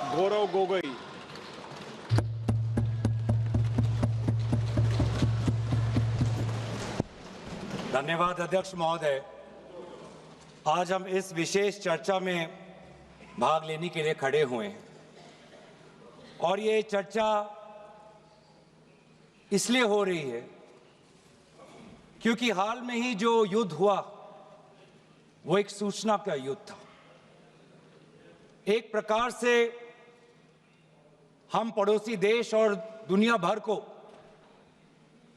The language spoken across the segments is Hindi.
गौरव गोगोई। धन्यवाद अध्यक्ष महोदय। आज हम इस विशेष चर्चा में भाग लेने के लिए खड़े हुए हैं और ये चर्चा इसलिए हो रही है क्योंकि हाल में ही जो युद्ध हुआ वो एक सूचना का युद्ध था। एक प्रकार से हम पड़ोसी देश और दुनिया भर को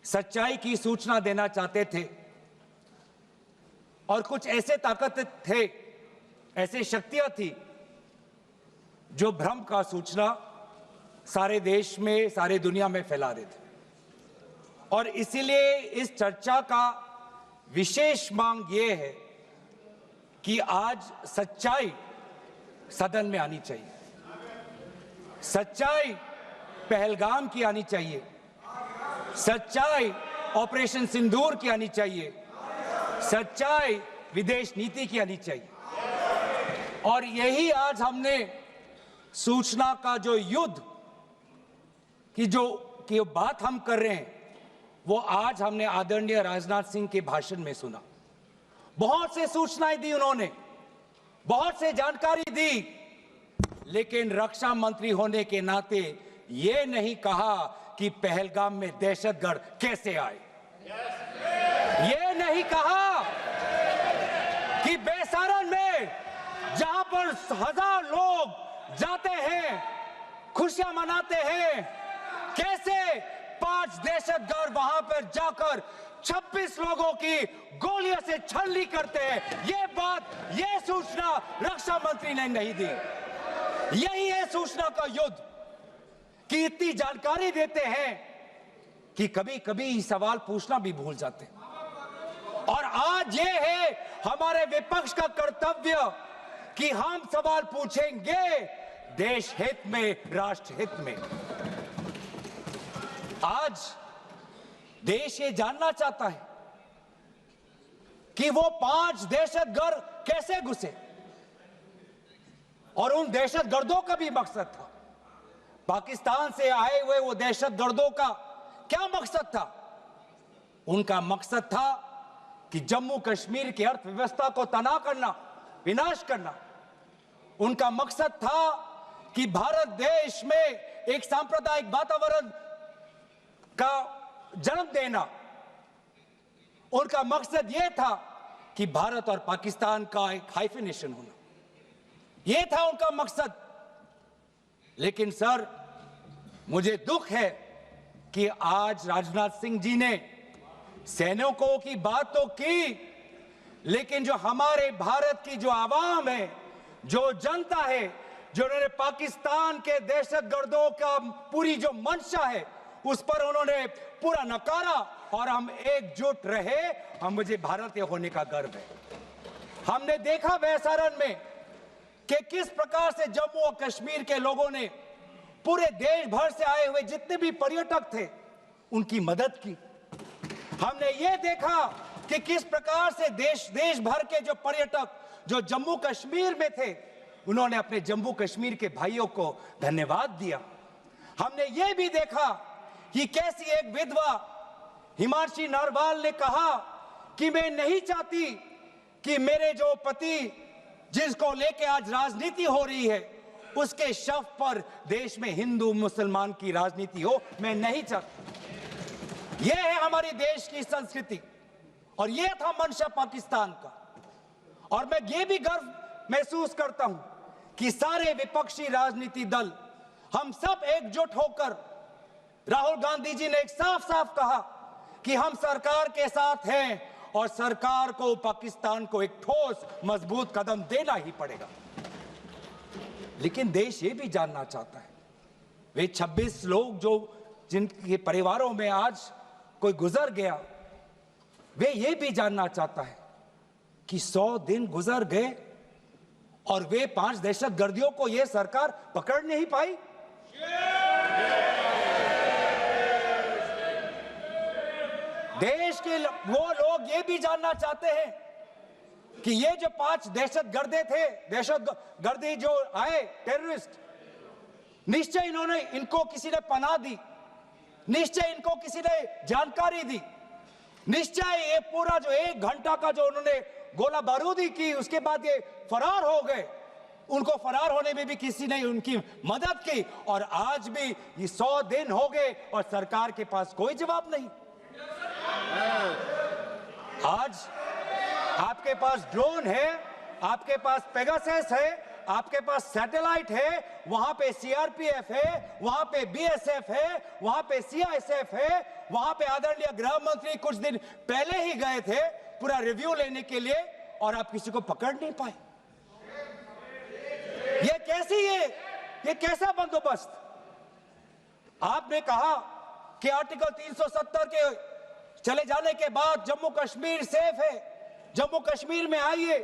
सच्चाई की सूचना देना चाहते थे और कुछ ऐसे ताकत थे, ऐसी शक्तियां थी जो भ्रम का सूचना सारे देश में, सारे दुनिया में फैला रहे थे। और इसीलिए इस चर्चा का विशेष मांग ये है कि आज सच्चाई सदन में आनी चाहिए, सच्चाई पहलगाम की आनी चाहिए, सच्चाई ऑपरेशन सिंदूर की आनी चाहिए, सच्चाई विदेश नीति की आनी चाहिए। और यही आज हमने सूचना का जो युद्ध की जो बात हम कर रहे हैं वो आज हमने आदरणीय राजनाथ सिंह के भाषण में सुना। बहुत से सूचनाएं दी उन्होंने, बहुत से जानकारी दी, लेकिन रक्षा मंत्री होने के नाते ये नहीं कहा कि पहलगाम में दहशतगर्द कैसे आए। ये नहीं कहा कि बेसारन में जहां पर 1000 लोग जाते हैं, खुशियां मनाते हैं, कैसे 5 दहशतगर्द वहां पर जाकर 26 लोगों की गोलियों से छलनी करते हैं। ये बात, ये सूचना रक्षा मंत्री ने नहीं दी। यही है सूचना का युद्ध कि इतनी जानकारी देते हैं कि कभी कभी सवाल पूछना भी भूल जाते हैं। और आज ये है हमारे विपक्ष का कर्तव्य कि हम सवाल पूछेंगे देश हित में, राष्ट्र हित में। आज देश ये जानना चाहता है कि वो 5 दहशतगर्द कैसे घुसे और उन दहशतगर्दों का भी मकसद था। पाकिस्तान से आए हुए वो दहशतगर्दों का क्या मकसद था? उनका मकसद था कि जम्मू कश्मीर की अर्थव्यवस्था को तनाव करना, विनाश करना। उनका मकसद था कि भारत देश में एक सांप्रदायिक वातावरण का जन्म देना। उनका मकसद यह था कि भारत और पाकिस्तान का एक हाइफिनेशन होना। यह था उनका मकसद। लेकिन सर, मुझे दुख है कि आज राजनाथ सिंह जी ने सैनिकों की बात तो की, लेकिन जो हमारे भारत की जो आवाम है, जो जनता है, जो उन्होंने पाकिस्तान के दहशतगर्दों का पूरी जो मंशा है उस पर उन्होंने पूरा नकारा और हम एकजुट रहे। हम, मुझे भारतीय होने का गर्व है। हमने देखा बेसारन में कि किस प्रकार से जम्मू और कश्मीर के लोगों ने पूरे देश भर से आए हुए जितने भी पर्यटक थे उनकी मदद की। हमने ये देखा कि किस प्रकार से देश भर के जो पर्यटक जो जम्मू कश्मीर में थे उन्होंने अपने जम्मू कश्मीर के भाइयों को धन्यवाद दिया। हमने ये भी देखा कि कैसी एक विधवा हिमांशी नरवाल ने कहा कि मैं नहीं चाहती कि मेरे जो पति जिसको लेके आज राजनीति हो रही है उसके शव पर देश में हिंदू मुसलमान की राजनीति हो, मैं नहीं चाहती। यह है हमारी देश की संस्कृति और यह था मंशा पाकिस्तान का। और मैं ये भी गर्व महसूस करता हूं कि सारे विपक्षी राजनीति दल, हम सब एकजुट होकर, राहुल गांधी जी ने एक साफ साफ कहा कि हम सरकार के साथ हैं और सरकार को पाकिस्तान को एक ठोस मजबूत कदम देना ही पड़ेगा। लेकिन देश ये भी जानना चाहता है, वे 26 लोग जो जिनके परिवारों में आज कोई गुजर गया, वे ये भी जानना चाहता है कि 100 दिन गुजर गए और वे 5 दहशतगर्दियों को यह सरकार पकड़ नहीं पाई। देश के वो लोग ये भी जानना चाहते हैं कि ये जो 5 दहशतगर्दे थे, दहशतगर्दी जो आए टेररिस्ट, निश्चय इन्होंने इनको किसी ने पनाह दी, निश्चय इनको किसी ने जानकारी दी, निश्चय ये पूरा जो 1 घंटा का जो उन्होंने गोला बारूदी की, उसके बाद ये फरार हो गए। उनको फरार होने में भी किसी ने उनकी मदद की, और आज भी ये 100 दिन हो गए और सरकार के पास कोई जवाब नहीं। आज आपके पास ड्रोन है, आपके पास पेगासस है, आपके पास सैटेलाइट है, वहां पे सीआरपीएफ है, वहां पे बीएसएफ है, वहां पे सीआईएसएफ है, वहां पे आदरणीय गृह मंत्री कुछ दिन पहले ही गए थे पूरा रिव्यू लेने के लिए, और आप किसी को पकड़ नहीं पाए। ये कैसा बंदोबस्त? आपने कहा कि आर्टिकल 370 के चले जाने के बाद जम्मू कश्मीर सेफ है, जम्मू कश्मीर में आइए,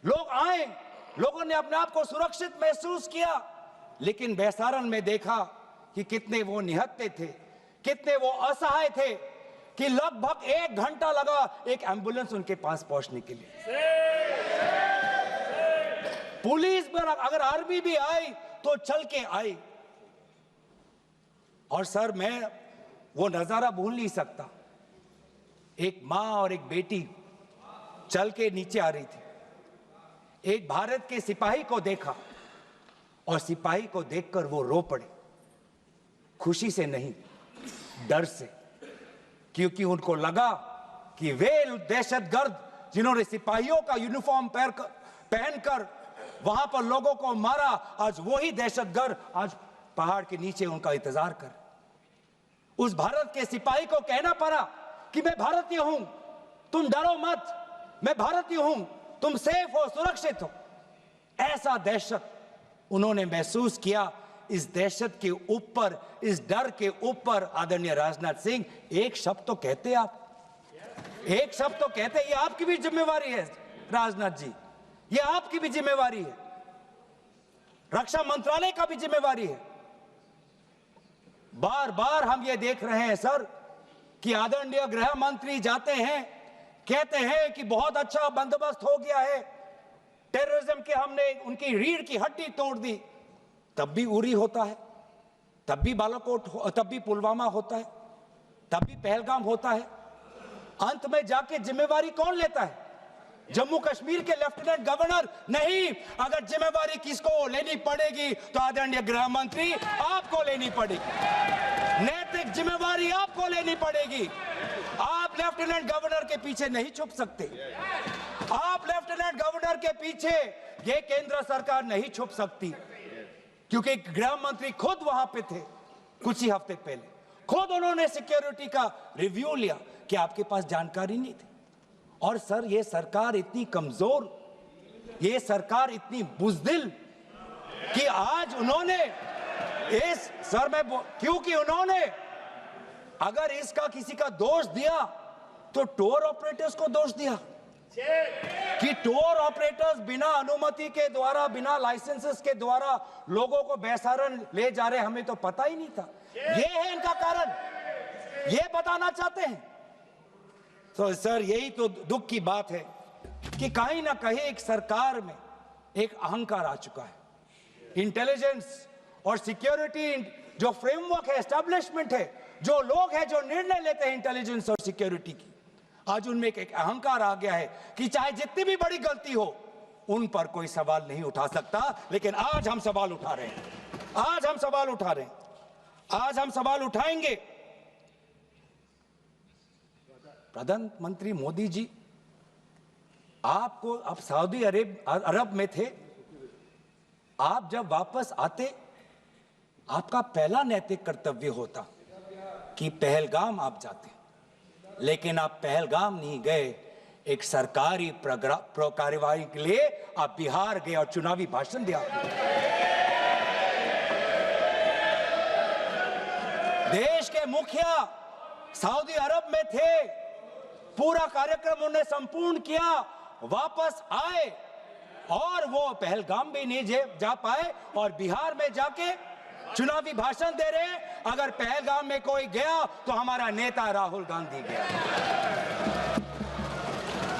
लोग आए, लोगों ने अपने आप को सुरक्षित महसूस किया, लेकिन बेसारन में देखा कि कितने वो निहत्थे थे, कितने वो असहाय थे, कि लगभग 1 घंटा लगा एक एम्बुलेंस उनके पास पहुंचने के लिए। पुलिस पर अगर आर्मी भी आई तो चल के आई। और सर, मैं वो नजारा भूल नहीं सकता, एक मां और एक बेटी चल के नीचे आ रही थी, एक भारत के सिपाही को देखा और सिपाही को देखकर वो रो पड़े, खुशी से नहीं, डर से, क्योंकि उनको लगा कि वे दहशतगर्द जिन्होंने सिपाहियों का यूनिफॉर्म पहनकर वहां पर लोगों को मारा, आज वही दहशतगर्द आज पहाड़ के नीचे उनका इंतजार कर। उस भारत के सिपाही को कहना पड़ा कि मैं भारतीय हूं, तुम डरो मत, मैं भारतीय हूं, तुम सेफ हो, सुरक्षित हो। ऐसा दहशत उन्होंने महसूस किया। इस दहशत के ऊपर, इस डर के ऊपर आदरणीय राजनाथ सिंह एक शब्द तो कहते, आप एक शब्द तो कहते। ये आपकी भी जिम्मेवारी है राजनाथ जी, ये आपकी भी जिम्मेवारी है, रक्षा मंत्रालय का भी जिम्मेवारी है। बार बार हम ये देख रहे हैं सर कि आदरणीय गृह मंत्री जाते हैं, कहते हैं कि बहुत अच्छा बंदोबस्त हो गया है, टेररिज्म के हमने उनकी रीढ़ की हड्डी तोड़ दी, तब भी उरी होता है, तब भी बालाकोट, तब भी पुलवामा होता है, तब भी पहलगाम होता है। अंत में जाके जिम्मेवारी कौन लेता है? जम्मू कश्मीर के लेफ्टिनेंट गवर्नर नहीं। अगर जिम्मेवारी किसको लेनी पड़ेगी तो आदरणीय गृह मंत्री आपको लेनी पड़ेगी, नैतिक जिम्मेवारी आपको लेनी पड़ेगी। आप लेफ्टिनेंट गवर्नर के पीछे नहीं छुप सकते, आप लेफ्टिनेंट गवर्नर के पीछे ये केंद्र सरकार नहीं छुप सकती, क्योंकि गृह मंत्री खुद वहां पे थे कुछ ही हफ्ते पहले, खुद उन्होंने सिक्योरिटी का रिव्यू लिया कि आपके पास जानकारी नहीं थी। और सर, ये सरकार इतनी कमजोर, ये सरकार इतनी बुज़दिल कि आज उन्होंने इस सर में, क्योंकि उन्होंने अगर इसका किसी का दोष दिया तो टूर ऑपरेटर्स को दोष दिया कि टूर ऑपरेटर्स बिना अनुमति के द्वारा, बिना लाइसेंसेस के द्वारा लोगों को बेसहारा ले जा रहे, हमें तो पता ही नहीं था। ये है इनका कारण, ये बताना चाहते हैं। तो सर, यही तो दुख की बात है कि कहीं ना कहीं एक सरकार में एक अहंकार आ चुका है। इंटेलिजेंस और सिक्योरिटी जो फ्रेमवर्क है, एस्टैब्लिशमेंट है, जो लोग हैं जो निर्णय लेते हैं इंटेलिजेंस और सिक्योरिटी की, आज उनमें एक अहंकार आ गया है कि चाहे जितनी भी बड़ी गलती हो उन पर कोई सवाल नहीं उठा सकता। लेकिन आज हम सवाल उठा रहे हैं, आज हम सवाल उठा रहे हैं, आज हम सवाल उठाएंगे। प्रधानमंत्री मोदी जी, आपको अब सऊदी अरब में थे, आप जब वापस आते आपका पहला नैतिक कर्तव्य होता कि पहलगाम आप जाते, लेकिन आप पहलगाम नहीं गए, एक सरकारी कार्यवाही के लिए आप बिहार गए और चुनावी भाषण दिया। देश के मुखिया सऊदी अरब में थे, पूरा कार्यक्रम उन्होंने संपूर्ण किया, वापस आए और वो पहलगाम भी नहीं जा पाए और बिहार में जाके चुनावी भाषण दे रहे हैं। अगर पहलगाम में कोई गया तो हमारा नेता राहुल गांधी गया।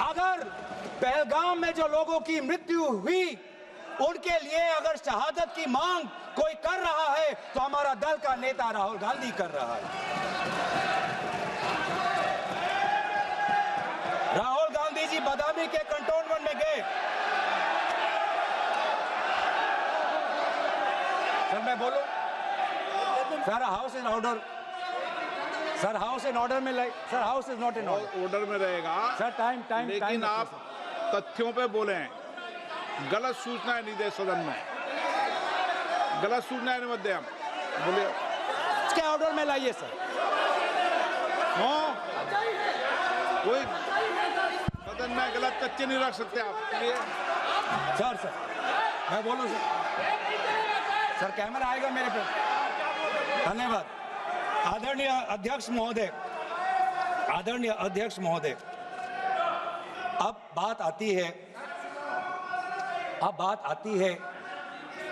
अगर पहलगाम में जो लोगों की मृत्यु हुई उनके लिए अगर शहादत की मांग कोई कर रहा है तो हमारा दल का नेता राहुल गांधी कर रहा है। राहुल गांधी जी बदामी के कंटोनमेंट में गए। सर मैं बोलूं? Sir house in order. Sir house in order में sir house is not in order में रहेगा सर। टाइम लेकिन आप तथ्यों पे बोलें, गलत सूचनाएं नहीं दे सदन में, गलत सूचनाएं मत दे। हम बोलिए इसके ऑर्डर में लाइए सर। कोई सदन में गलत तथ्य नहीं रख सकते आप। सर मैं बोलूं सर कैमरा आएगा मेरे पे। धन्यवाद। आदरणीय अध्यक्ष महोदय, अब बात आती है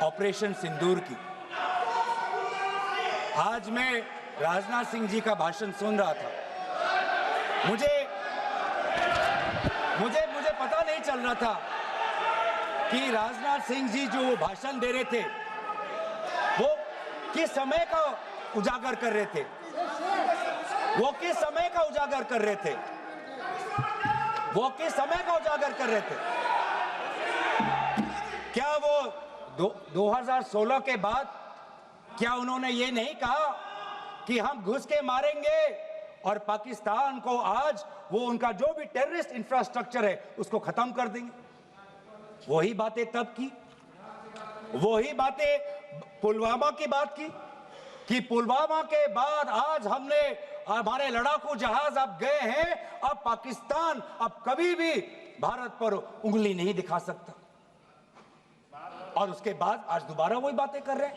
ऑपरेशन सिंदूर की। आज मैं राजनाथ सिंह जी का भाषण सुन रहा था। मुझे पता नहीं चल रहा था कि राजनाथ सिंह जी जो वो भाषण दे रहे थे वो किस समय का उजागर कर रहे थे। क्या वो 2016 के बाद क्या उन्होंने ये नहीं कहा कि हम घुस के मारेंगे और पाकिस्तान को आज वो उनका जो भी टेररिस्ट इंफ्रास्ट्रक्चर है उसको खत्म कर देंगे? वही बातें तब की, वही बातें पुलवामा की बात की कि पुलवामा के बाद आज हमारे लड़ाकू जहाज अब गए हैं, अब पाकिस्तान अब कभी भी भारत पर उंगली नहीं दिखा सकता। और उसके बाद आज दोबारा वही बातें कर रहे हैं,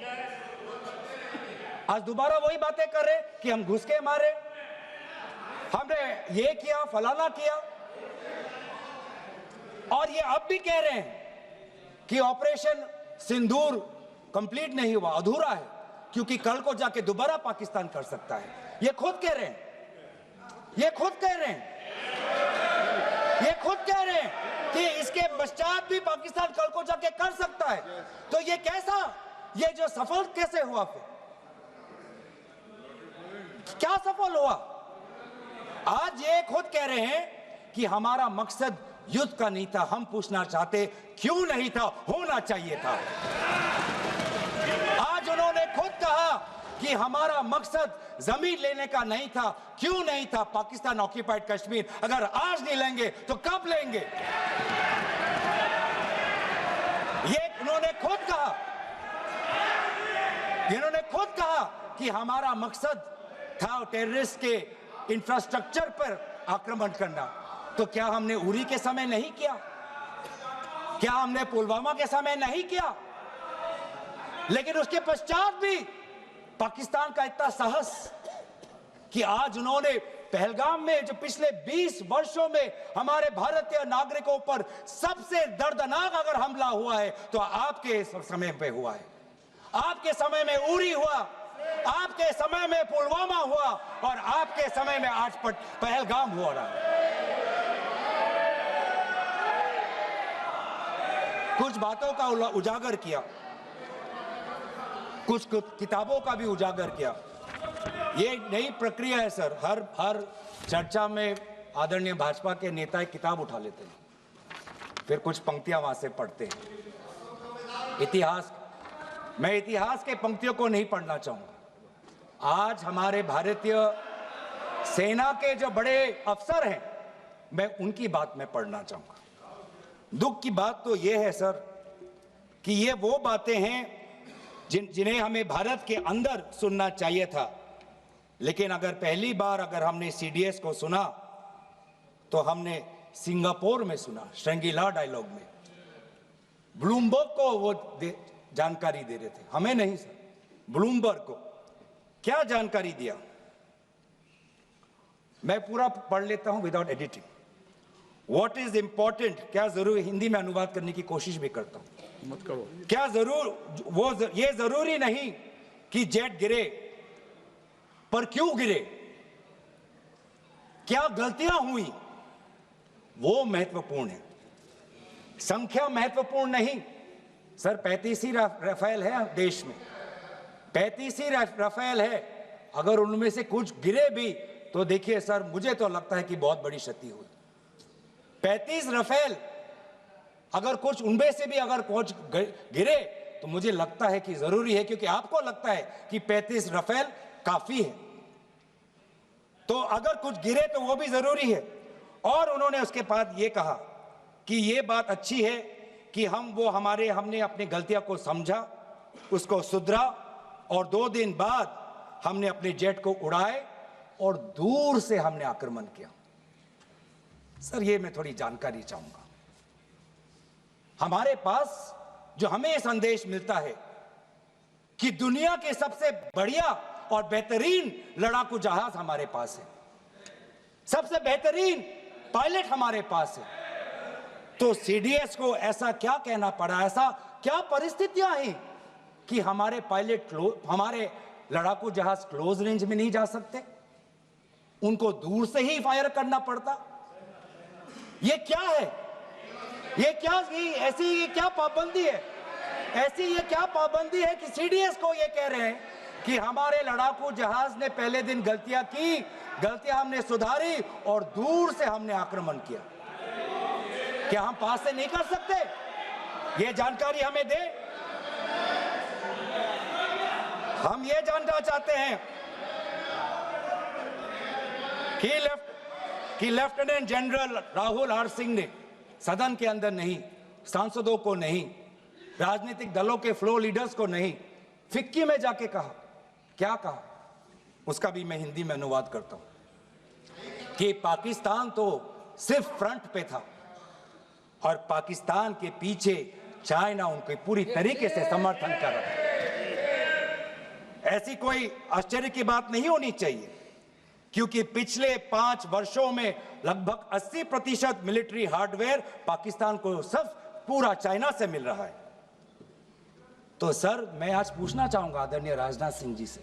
कि हम घुस के मारे, हमने ये किया, फलाना किया। और ये अब भी कह रहे हैं कि ऑपरेशन सिंदूर कंप्लीट नहीं हुआ, अधूरा है, क्योंकि कल को जाके दोबारा पाकिस्तान कर सकता है। ये खुद कह रहे हैं कि इसके पश्चात भी पाकिस्तान कल को जाके कर सकता है। तो ये जो सफल कैसे हुआ? फिर क्या सफल हुआ? आज ये खुद कह रहे हैं कि हमारा मकसद युद्ध का नहीं था। हम पूछना चाहते क्यों नहीं था, होना चाहिए था। आज उन्होंने खुद कहा कि हमारा मकसद जमीन लेने का नहीं था। क्यों नहीं था? पाकिस्तान ऑक्यूपाइड कश्मीर अगर आज नहीं लेंगे तो कब लेंगे? ये इन्होंने खुद कहा कि हमारा मकसद था टेररिस्ट के इंफ्रास्ट्रक्चर पर आक्रमण करना। तो क्या हमने उरी के समय नहीं किया? क्या हमने पुलवामा के समय नहीं किया? लेकिन उसके पश्चात भी पाकिस्तान का इतना साहस कि आज उन्होंने पहलगाम में जो पिछले 20 वर्षों में हमारे भारतीय नागरिकों पर सबसे दर्दनाक अगर हमला हुआ है तो आपके समय पे हुआ है। आपके समय में उरी हुआ, आपके समय में पुलवामा हुआ और आपके समय में आज पहलगाम हो रहा है। कुछ बातों का उजागर किया, कुछ किताबों का भी उजागर किया। ये नई प्रक्रिया है सर। हर चर्चा में आदरणीय भाजपा के नेता एक किताब उठा लेते हैं, फिर कुछ पंक्तियां वहां से पढ़ते हैं। मैं इतिहास के पंक्तियों को नहीं पढ़ना चाहूंगा। आज हमारे भारतीय सेना के जो बड़े अफसर हैं, मैं उनकी बात में पढ़ना चाहूंगा। दुख की बात तो यह है सर कि ये वो बातें हैं जिन्हें हमें भारत के अंदर सुनना चाहिए था, लेकिन पहली बार हमने सीडीएस को सुना तो हमने सिंगापुर में सुना, श्रृंगला डायलॉग में। ब्लूमबर्ग को वो जानकारी दे रहे थे, हमें नहीं सर। ब्लूमबर्ग को क्या जानकारी दिया, मैं पूरा पढ़ लेता हूं without editing. What is important, क्या जरूरी, हिंदी में अनुवाद करने की कोशिश भी करता हूं, मत करो। क्या ये जरूरी नहीं कि जेट गिरे, पर क्यों गिरे, क्या गलतियां हुई, वो महत्वपूर्ण है। संख्या महत्वपूर्ण नहीं, सर 35 ही राफेल है देश में, 35 ही राफेल है। अगर उनमें से कुछ गिरे भी तो देखिए सर, मुझे तो लगता है कि बहुत बड़ी क्षति हुई। 35 राफेल, अगर कुछ उनमें से भी अगर कुछ गिरे तो मुझे लगता है कि जरूरी है, क्योंकि आपको लगता है कि 35 राफेल काफी है, तो अगर कुछ गिरे तो वो भी जरूरी है। और उन्होंने उसके बाद ये कहा कि ये बात अच्छी है कि हमने अपनी गलतियां को समझा, उसको सुधरा, और 2 दिन बाद हमने अपने जेट को उड़ाए और दूर से हमने आक्रमण किया। सर ये मैं थोड़ी जानकारी चाहूंगा। हमारे पास जो हमें संदेश मिलता है कि दुनिया के सबसे बढ़िया और बेहतरीन लड़ाकू जहाज हमारे पास है, सबसे बेहतरीन पायलट हमारे पास है, तो सीडीएस को ऐसा क्या कहना पड़ा, ऐसा क्या परिस्थितियां हैं कि हमारे पायलट हमारे लड़ाकू जहाज क्लोज रेंज में नहीं जा सकते, उनको दूर से ही फायर करना पड़ता? ये क्या है? ये क्या पाबंदी है? ऐसी ये क्या पाबंदी है कि सीडीएस को ये कह रहे हैं कि हमारे लड़ाकू जहाज ने पहले दिन गलतियां की, गलतियां हमने सुधारी और दूर से हमने आक्रमण किया? क्या हम पास से नहीं कर सकते? ये जानकारी हमें दे। हम ये जानना चाहते हैं कि lieutenant general Rahul R Singh ने सदन के अंदर नहीं, सांसदों को नहीं, राजनीतिक दलों के फ्लो लीडर्स को नहीं, फिक्की में जाके कहा, क्या कहा उसका भी मैं हिंदी में अनुवाद करता हूं कि पाकिस्तान तो सिर्फ फ्रंट पे था और पाकिस्तान के पीछे चाइना उनके पूरी तरीके से समर्थन कर रहा है। ऐसी कोई आश्चर्य की बात नहीं होनी चाहिए, क्योंकि पिछले 5 वर्षों में लगभग 80% मिलिट्री हार्डवेयर पाकिस्तान को सिर्फ पूरा चाइना से मिल रहा है। तो सर मैं आज पूछना चाहूंगा आदरणीय राजनाथ सिंह जी से,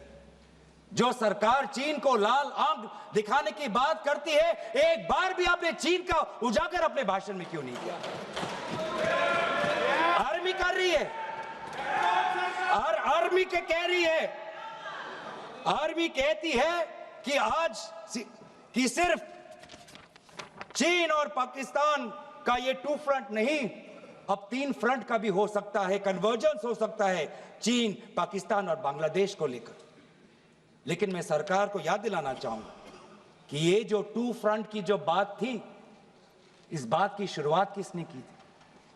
जो सरकार चीन को लाल आंख दिखाने की बात करती है, एक बार भी आपने चीन का उजागर अपने भाषण में क्यों नहीं किया? आर्मी कर रही है, आर्मी के कह रही है, आर्मी कहती है कि आज कि सिर्फ चीन और पाकिस्तान का ये 2 फ्रंट नहीं, अब 3 फ्रंट का भी हो सकता है, कन्वर्जेंस हो सकता है चीन, पाकिस्तान और बांग्लादेश को लेकर। लेकिन मैं सरकार को याद दिलाना चाहूंगा कि ये जो 2 फ्रंट की जो बात थी, इस बात की शुरुआत किसने की थी?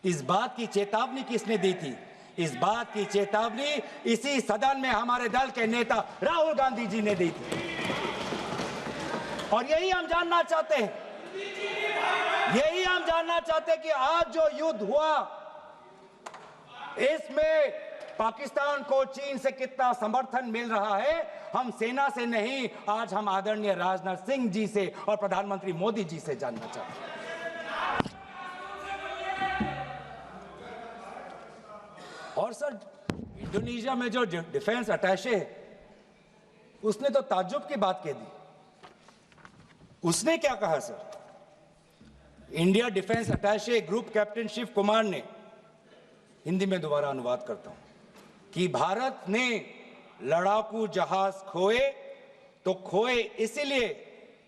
इस बात की चेतावनी किसने दी थी? इस बात की चेतावनी इसी सदन में हमारे दल के नेता राहुल गांधी जी ने दी थी। और यही हम जानना चाहते हैं, यही हम जानना चाहते हैं कि आज जो युद्ध हुआ, इसमें पाकिस्तान को चीन से कितना समर्थन मिल रहा है। हम सेना से नहीं, आज हम आदरणीय राजनाथ सिंह जी से और प्रधानमंत्री मोदी जी से जानना चाहते हैं। और सर इंडोनेशिया में जो डिफेंस अटैचे है, उसने तो ताज्जुब की बात कह दी। उसने क्या कहा sir? India defence attaché group captain Shiv Kumar ने, हिंदी में दोबारा अनुवाद करता हूं, कि भारत ने लड़ाकू जहाज खोए तो खोए इसलिए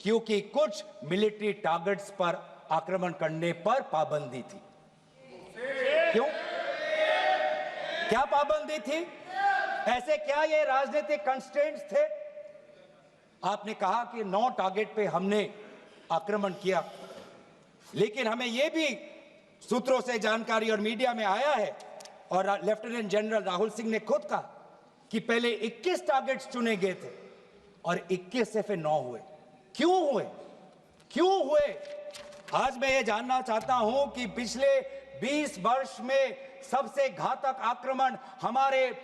क्योंकि कुछ मिलिट्री टारगेट्स पर आक्रमण करने पर पाबंदी थी। क्यों? क्या पाबंदी थी? ऐसे क्या ये राजनीतिक कंस्ट्रेंट्स थे? आपने कहा कि 9 टारगेट पे हमने आक्रमण किया, लेकिन हमें यह भी सूत्रों से जानकारी और मीडिया में आया है, और लेफ्टिनेंट जनरल राहुल सिंह ने खुद कहा कि पहले 21 टारगेट्स चुने गए थे और 21 से फिर 9 हुए। क्यों हुए? क्यों हुए? आज मैं ये जानना चाहता हूं कि पिछले 20 वर्ष में सबसे घातक आक्रमण हमारे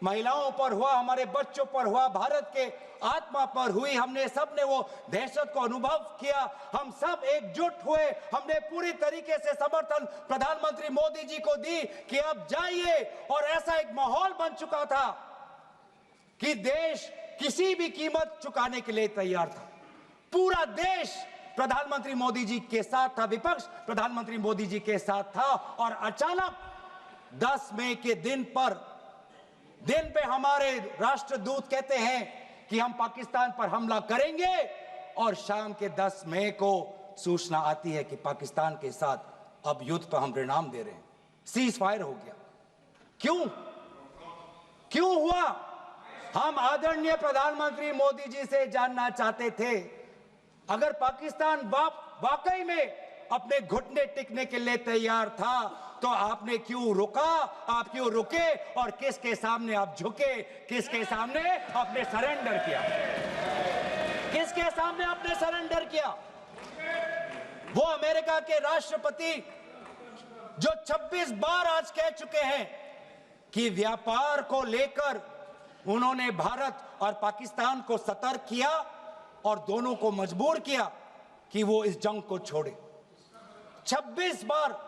महिलाओं पर हुआ, हमारे बच्चों पर हुआ, भारत के आत्मा पर हुई। हमने सब ने वो दहशत को अनुभव किया, हम सब एकजुट हुए, हमने पूरी तरीके से समर्थन प्रधानमंत्री मोदी जी को दी कि अब जाइए, और ऐसा एक माहौल बन चुका था कि देश किसी भी कीमत चुकाने के लिए तैयार था। पूरा देश प्रधानमंत्री मोदी जी के साथ था, विपक्ष प्रधानमंत्री मोदी जी के साथ था, और अचानक 10 मई के दिन पे हमारे राष्ट्रदूत कहते हैं कि हम पाकिस्तान पर हमला करेंगे, और शाम के 10 मई को सूचना आती है कि पाकिस्तान के साथ अब युद्ध पर हम परिणाम दे रहे हैं, सीज फायर हो गया। क्यों हुआ? हम आदरणीय प्रधानमंत्री मोदी जी से जानना चाहते थे, अगर पाकिस्तान वाकई में अपने घुटने टिकने के लिए तैयार था तो आपने क्यों रुका, आप क्यों रुके, और किसके सामने आप झुके, किसके सामने आपने सरेंडर किया, किसके सामने आपने सरेंडर किया? वो अमेरिका के राष्ट्रपति जो 26 बार आज कह चुके हैं कि व्यापार को लेकर उन्होंने भारत और पाकिस्तान को सतर्क किया और दोनों को मजबूर किया कि वो इस जंग को छोड़े। 26 बार।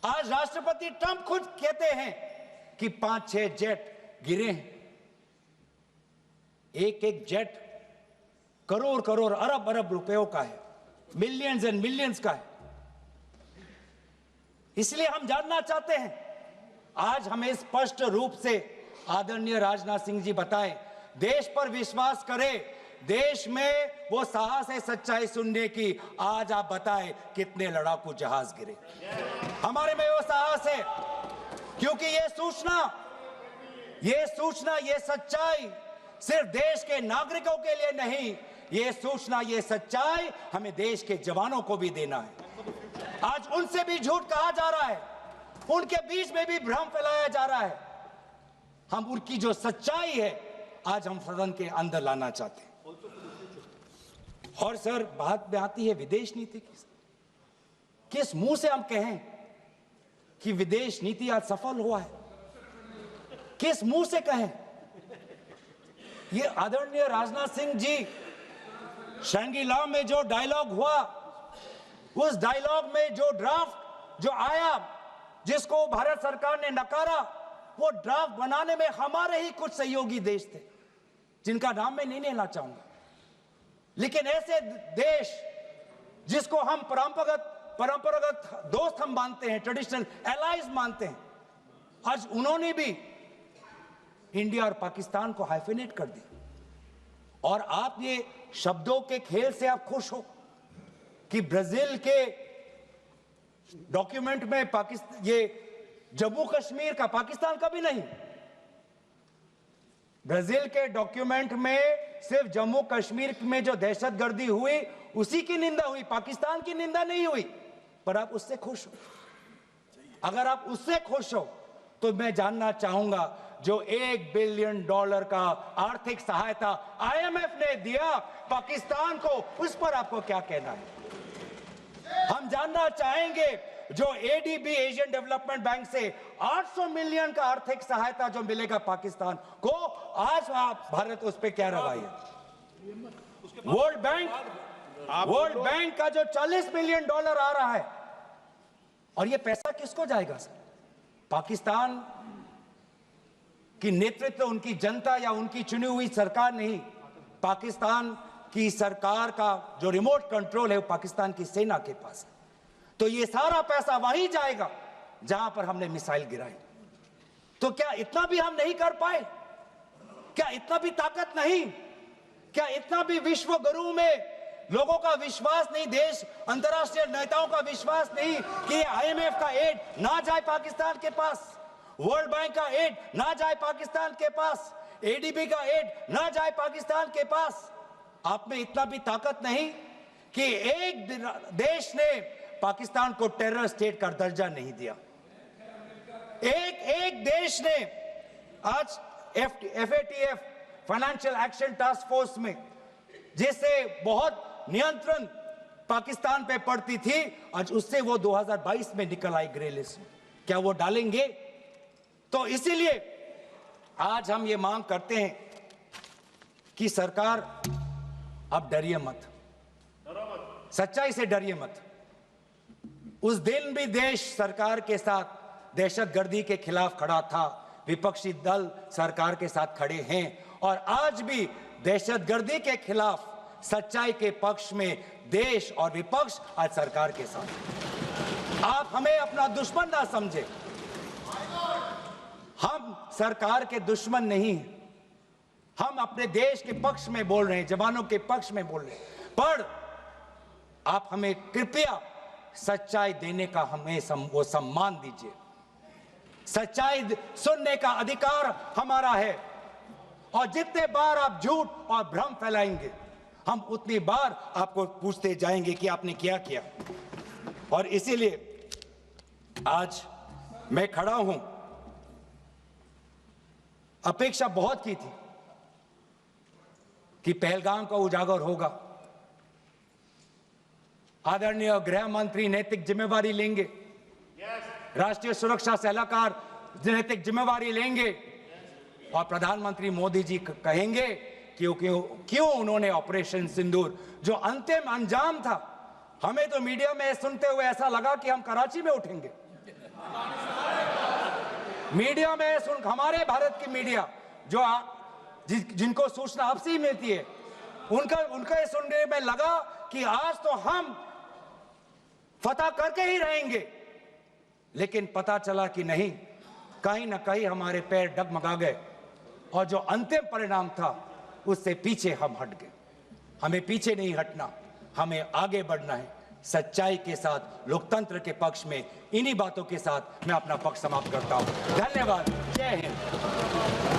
आज राष्ट्रपति ट्रंप खुद कहते हैं कि 5-6 जेट गिरे हैं। एक जेट करोड़ अरब रुपयों का है, मिलियंस एंड मिलियंस का है। इसलिए हम जानना चाहते हैं, आज हमें स्पष्ट रूप से आदरणीय राजनाथ सिंह जी बताएं, देश पर विश्वास करें, देश में वो साहस है सच्चाई सुनने की। आज आप बताएं कितने लड़ाकू जहाज गिरे? हमारे में वो साहस है, क्योंकि ये सूचना, ये सच्चाई सिर्फ देश के नागरिकों के लिए नहीं, ये सूचना, ये सच्चाई हमें देश के जवानों को भी देना है। आज उनसे भी झूठ कहा जा रहा है, उनके बीच में भी भ्रम फैलाया जा रहा है। हम उनकी जो सच्चाई है आज हम सदन के अंदर लाना चाहते हैं। और सर, बात में आती है विदेश नीति की। किस मुंह से हम कहें कि विदेश नीति आज सफल हुआ है? किस मुंह से कहें? ये आदरणीय राजनाथ सिंह जी, शंगीला में जो डायलॉग हुआ, उस डायलॉग में जो ड्राफ्ट जो आया, जिसको भारत सरकार ने नकारा, वो ड्राफ्ट बनाने में हमारे ही कुछ सहयोगी देश थे, जिनका नाम मैं नहीं लेना चाहूंगा। लेकिन ऐसे देश जिसको हम परंपरागत दोस्त हम मानते हैं, ट्रेडिशनल एलाइज मानते हैं, आज उन्होंने भी इंडिया और पाकिस्तान को हाइफिनेट कर दिया। और आप ये शब्दों के खेल से आप खुश हो कि ब्राजील के डॉक्यूमेंट में पाकिस्तान, ये जम्मू कश्मीर का पाकिस्तान का भी नहीं, ब्राजील के डॉक्यूमेंट में सिर्फ जम्मू कश्मीर में जो दहशतगर्दी हुई उसी की निंदा हुई, पाकिस्तान की निंदा नहीं हुई। पर आप उससे खुश हो? अगर आप उससे खुश हो तो मैं जानना चाहूंगा, जो $1 बिलियन का आर्थिक सहायता IMF ने दिया पाकिस्तान को, उस पर आपको क्या कहना है? हम जानना चाहेंगे, जो ADB एशियन डेवलपमेंट बैंक से 800 मिलियन का आर्थिक सहायता जो मिलेगा पाकिस्तान को, आज भारत उस पर क्या रवैया? वर्ल्ड बैंक का जो $40 मिलियन आ रहा है, और ये पैसा किसको जाएगा सर? पाकिस्तान की नेतृत्व उनकी जनता या उनकी चुनी हुई सरकार नहीं, पाकिस्तान की सरकार का जो रिमोट कंट्रोल है वो पाकिस्तान की सेना के पास है। तो ये सारा पैसा वहीं जाएगा जहां पर हमने मिसाइल गिराई। तो क्या इतना भी हम नहीं कर पाए? क्या इतना भी ताकत नहीं? क्या इतना भी विश्व गुरु में लोगों का विश्वास नहीं, देश अंतर्राष्ट्रीय नेताओं का विश्वास नहीं कि IMF का एड ना जाए पाकिस्तान के पास, वर्ल्ड बैंक का एड ना जाए पाकिस्तान के पास, ADB का एड ना जाए पाकिस्तान के पास? आप में इतना भी ताकत नहीं कि एक देश ने पाकिस्तान को टेरर स्टेट का दर्जा नहीं दिया। एक देश ने आज FATF financial action task force में, जिससे बहुत नियंत्रण पाकिस्तान पे पड़ती थी, आज उससे वो 2022 में निकल आई ग्रे लिस्ट में। क्या वो डालेंगे? तो इसीलिए आज हम ये मांग करते हैं कि सरकार अब डरिए मत, सच्चाई से डरिए मत। उस दिन भी देश सरकार के साथ दहशतगर्दी के खिलाफ खड़ा था, विपक्षी दल सरकार के साथ खड़े हैं, और आज भी दहशतगर्दी के खिलाफ सच्चाई के पक्ष में देश और विपक्ष आज सरकार के साथ। आप हमें अपना दुश्मन ना समझे। हम सरकार के दुश्मन नहीं हैं। हम अपने देश के पक्ष में बोल रहे हैं, जवानों के पक्ष में बोल रहे हैं। पर आप हमें कृपया सच्चाई देने का हमें वो सम्मान दीजिए। सच्चाई सुनने का अधिकार हमारा है, और जितने बार आप झूठ और भ्रम फैलाएंगे, हम उतनी बार आपको पूछते जाएंगे कि आपने क्या किया। और इसीलिए आज मैं खड़ा हूं। अपेक्षा बहुत की थी कि पहलगाम का उजागर होगा। आदरणीय गृह मंत्री नैतिक जिम्मेवारी लेंगे, राष्ट्रीय सुरक्षा सलाहकार नैतिक जिम्मेवारी लेंगे, और प्रधानमंत्री मोदी जी कहेंगे क्यों उन्होंने ऑपरेशन सिंदूर, जो अंतिम अंजाम था, हमें तो मीडिया में सुनते हुए ऐसा लगा कि हम कराची में उठेंगे। मीडिया में हमारे भारत की मीडिया जो जिनको सूचना आपसे ही मिलती है, उनका सुनने में लगा कि आज तो हम फतह करके ही रहेंगे। लेकिन पता चला कि नहीं, कहीं ना कहीं हमारे पैर डगमगा गए, और जो अंतिम परिणाम था उससे पीछे हम हट गए। हमें पीछे नहीं हटना, हमें आगे बढ़ना है सच्चाई के साथ, लोकतंत्र के पक्ष में। इन्हीं बातों के साथ मैं अपना पक्ष समाप्त करता हूं। धन्यवाद। जय हिंद।